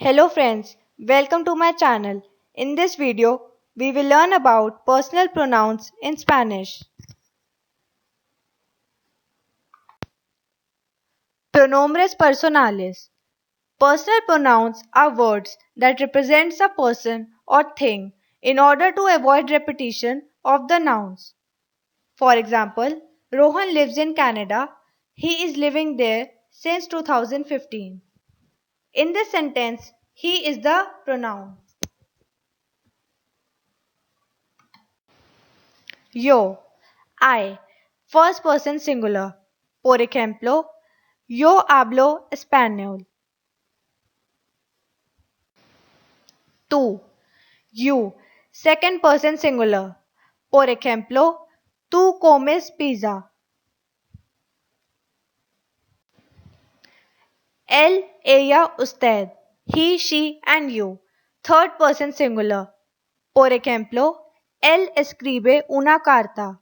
Hello friends, welcome to my channel. In this video, we will learn about personal pronouns in Spanish. Pronombres personales. Personal pronouns are words that represents a person or thing in order to avoid repetition of the nouns. For example, Rohan lives in Canada. He is living there since 2015. In this sentence, he is the pronoun. Yo, I, first person singular. Por ejemplo, yo hablo español. Tú, you, second person singular. Por ejemplo, tú comes pizza. Él, ella, usted. He, she, and you. Third person singular. Por ejemplo, él escribe una carta.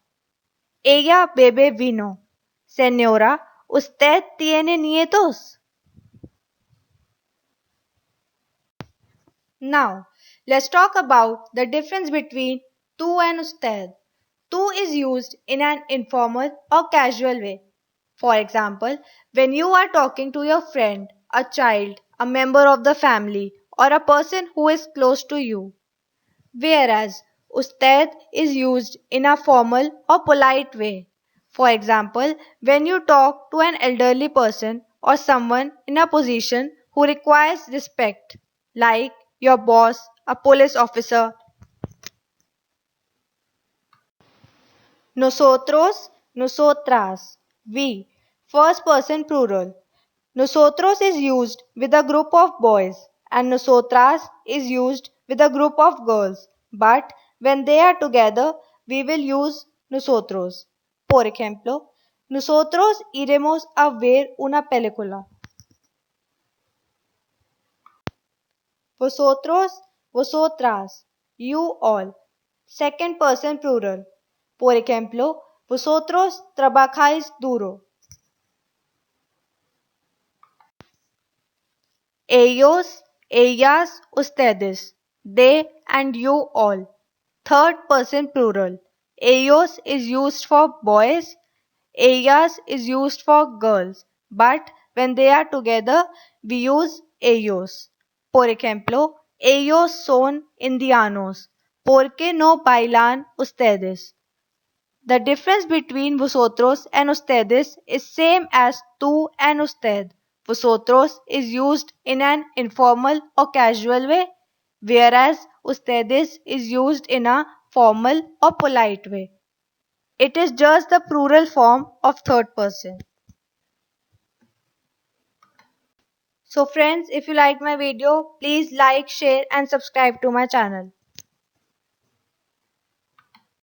Ella bebe vino. Señora, ¿usted tiene nietos? Now, let's talk about the difference between tú and usted. Tú is used in an informal or casual way. For example, when you are talking to your friend, a child, a member of the family, or a person who is close to you. Whereas usted is used in a formal or polite way. For example, when you talk to an elderly person or someone in a position who requires respect, like your boss, a police officer. Nosotros, nosotras, we, first person plural. Nosotros is used with a group of boys and nosotras is used with a group of girls. But when they are together, we will use nosotros. Por ejemplo, nosotros iremos a ver una película. Vosotros, vosotras, you all. Second person plural. Por ejemplo, vosotros trabajáis duro. Ellos, ellas, ustedes. They and you all. Third person plural. Ellos is used for boys. Ellas is used for girls. But when they are together, we use ellos. Por ejemplo, ellos son indianos. ¿Por qué no bailan ustedes? The difference between vosotros and ustedes is same as tú and usted. Vosotros is used in an informal or casual way, whereas ustedes is used in a formal or polite way. It is just the plural form of third person. So friends, if you like my video, please like, share and subscribe to my channel.